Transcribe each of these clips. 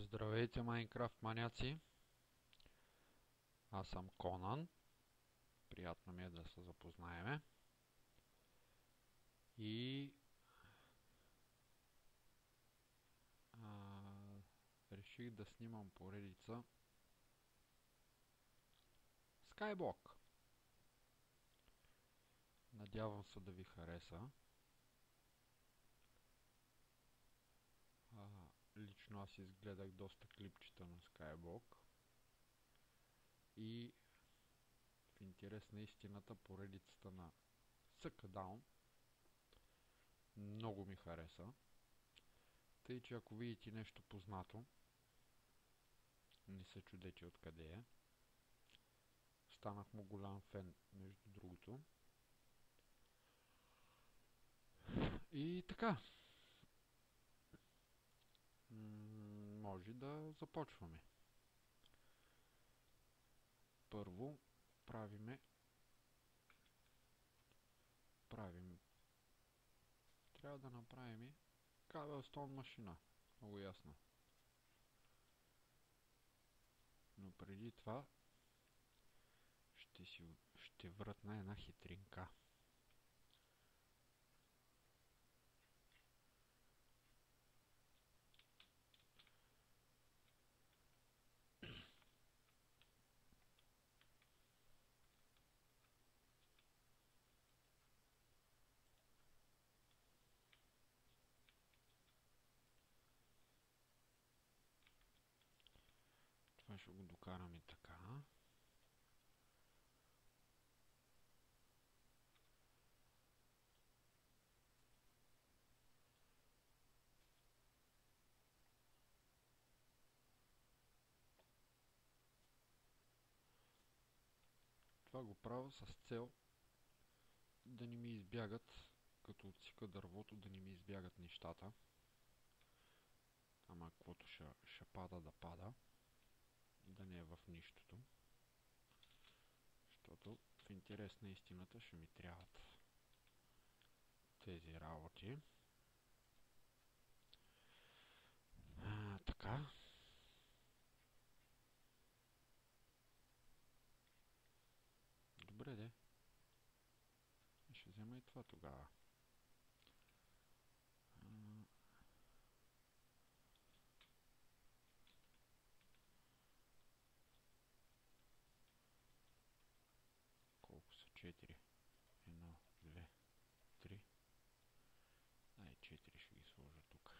Здравейте, Майнкрафт маняци! Аз съм Конан. Приятно ми е да се запознаеме. И реших да снимам поредица Skyblock. Надявам се да ви хареса. Лично аз изгледах доста клипчета на Skyblock. И в интерес на истината поредицата на Suckadown много ми хареса. Тъй, че ако видите нещо познато, не се чудете откъде е. Станах му голям фен, между другото. И така. Може да започваме. Първо правим трябва да направим кабелстон машина. Много ясно. Но преди това ще вратна една хитринка. Това ще го докараме така. Това го правя с цел да не ми избягат, като отсека дървото, да не ми избягат нещата. Ама каквото ще пада да пада. Да не е в нищото. Защото в интерес на истината ще ми трябват тези работи. Така. Добре, де. Ще взема и това тогава. Колко са? 4. 1, 2, 3. Ай, 4 ще ги сложа тук.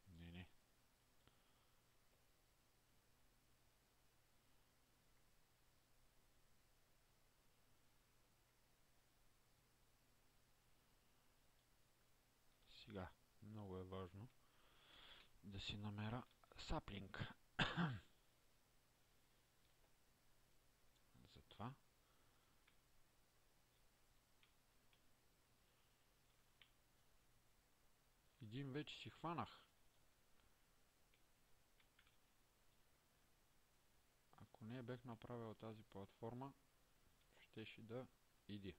Не. Сега, много е важно да си намеря саплинг. Затова един вече си хванах. Ако не бех направил тази платформа, щеше да иди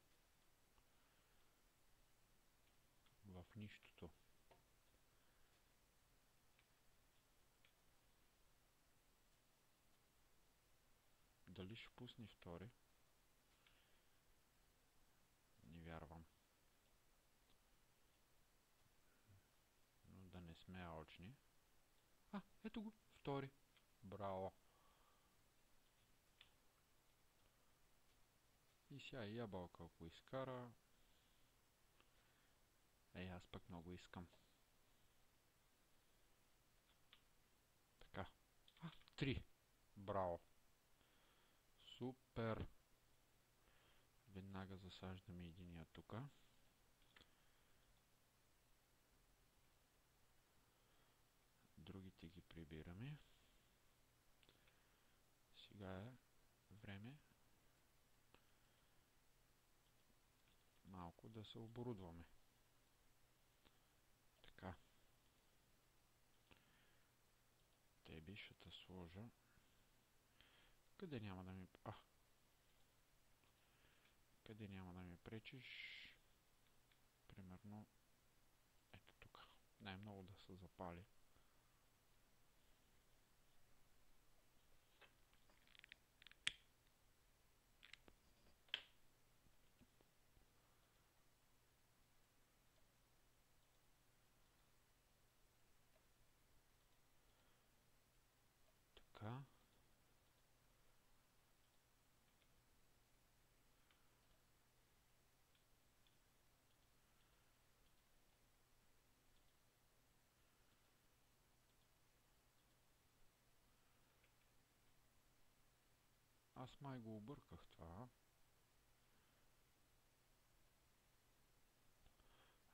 в нищото. Дали ще пусне втори? Не вярвам. Но да не сме алчни. Ето го, втори. Браво. И сега и ябълка, ако изкара. Аз пък много искам. Така. 3. Браво. Супер. Веднага засаждаме единия тука. Другите ги прибираме. Сега е време малко да се оборудваме. Така. би ще те сложа. Къде няма да ми... къде няма да ми пречиш? Примерно ето тук. Най-много да се запали. Така. Аз май го обърках това.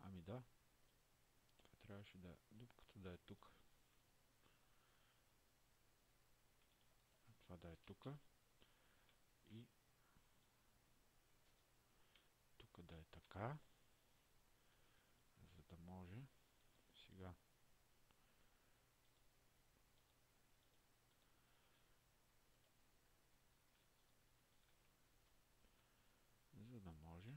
Ами да. Това трябваше да... Дупката да е тук. Това да е тук. И тук да е така. За да може сега за да може.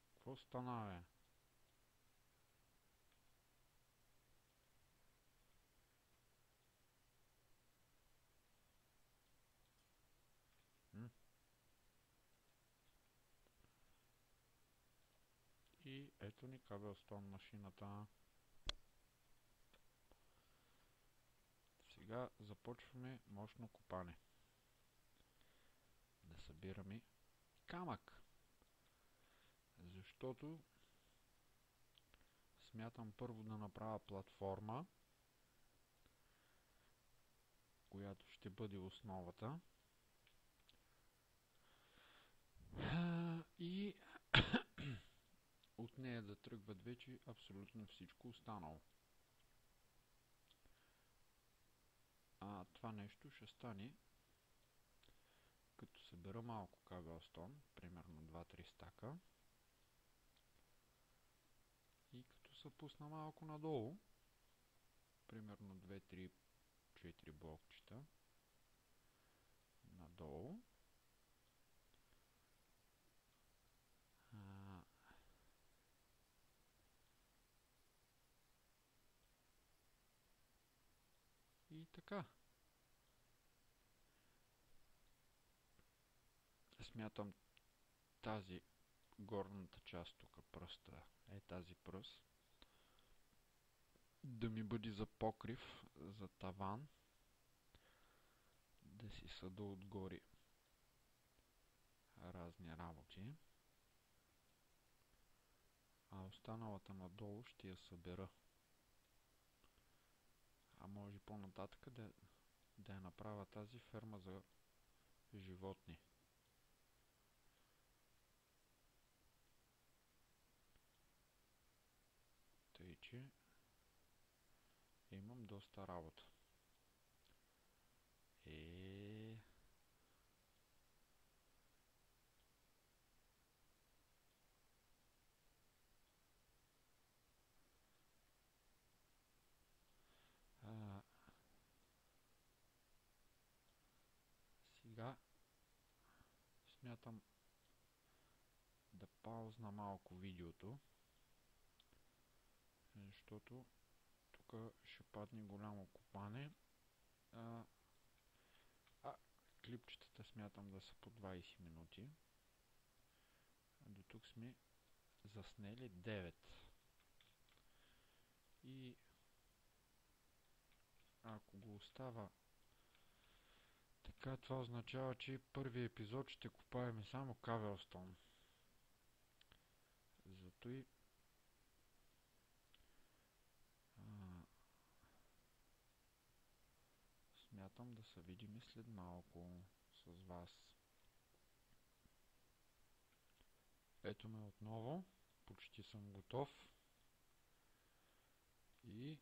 Какво стана, бе? И ето ни кабелстон машината. Сега започваме мощно копане. Да събираме камък. Защото смятам първо да направя платформа, която ще бъде основата. И от нея да тръгват вече абсолютно всичко останало. Това нещо ще стане като събера малко кабелстон, примерно 2-3 стака. И като се пусна малко надолу, примерно 2-3-4 блокчета надолу. И така. Смятам тази горната част тук, пръста, тази пръст, да ми бъде за покрив, за таван, да си съда отгоре разни работи, а останалата надолу ще я събера. А може по-нататък да я направя тази ферма за животни. Тъй, че имам доста работа. Сега смятам да паузна малко видеото, защото тук ще падне голямо копане. Клипчетата смятам да са по 20 минути. До тук сме заснели 9. И ако го остава така, това означава, че първи епизод ще копаем само кабелстон. Зато и смятам да се видим след малко с вас. Ето ме отново. Почти съм готов. И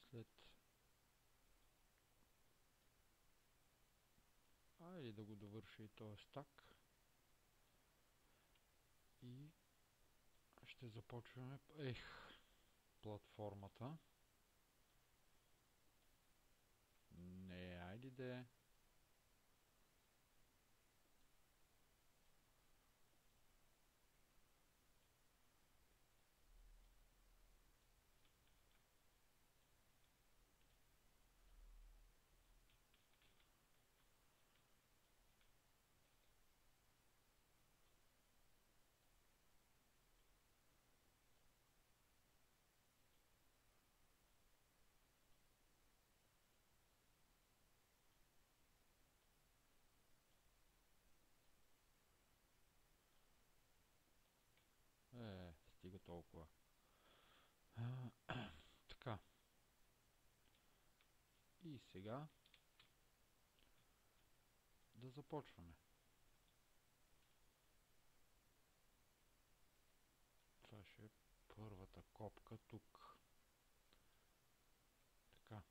след... Айде да го довърша и този стак. И Ще започваме. Платформата. Не, айде де. Стига толкова. Така. И сега да започваме. Това ще е първата копка тук. Така.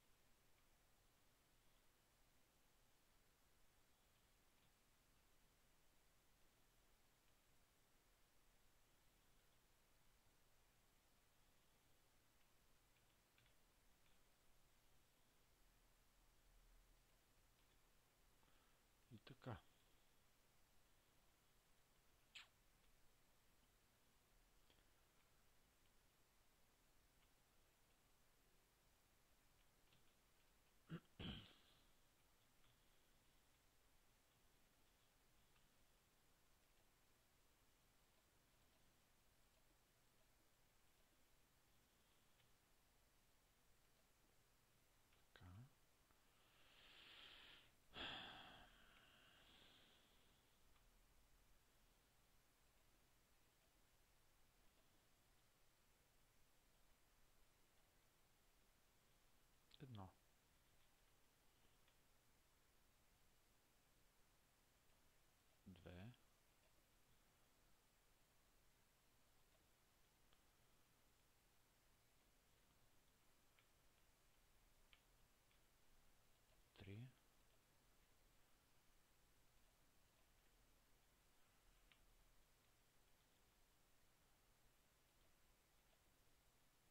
И така. Така. Едно. Две. Три.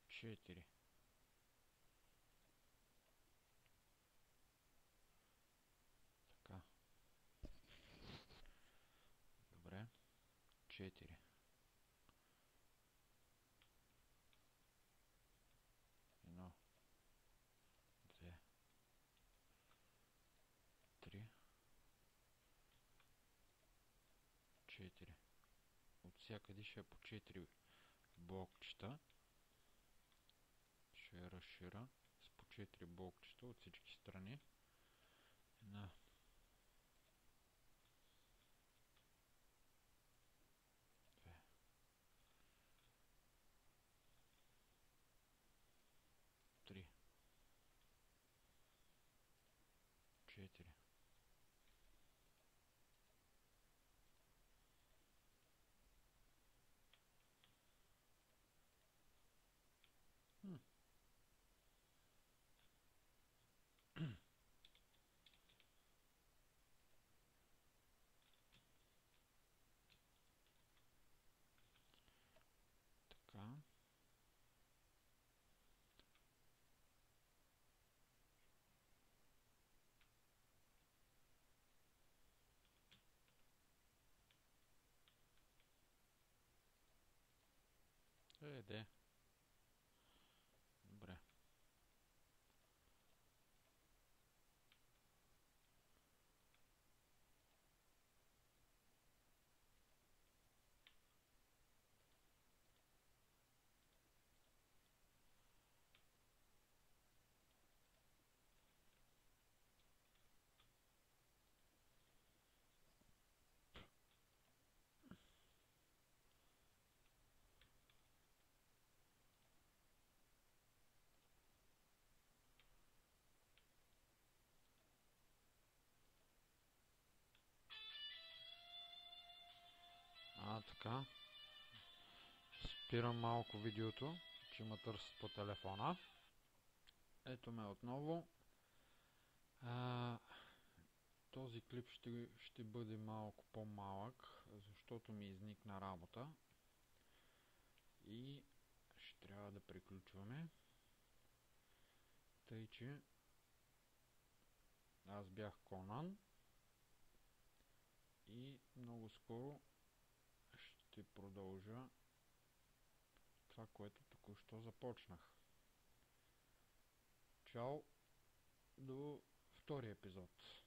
Четири. Така. Добре. Четири. Едно. Две. Три. Четири. От всякъде ще е по 4 блокчета. Ще я разширя с по 4 блокчета от всички страни. Една. Две. Три. Четири. Така. Де. Добре. Така. Спирам малко видеото, че ме търсят по телефона. Ето ме отново. Този клип ще бъде малко по-малък, защото ми изникна работа. И ще трябва да приключваме. Тъй, че аз бях Конан и много скоро ще продължа това, което току-що започнах. Чао, до втория епизод.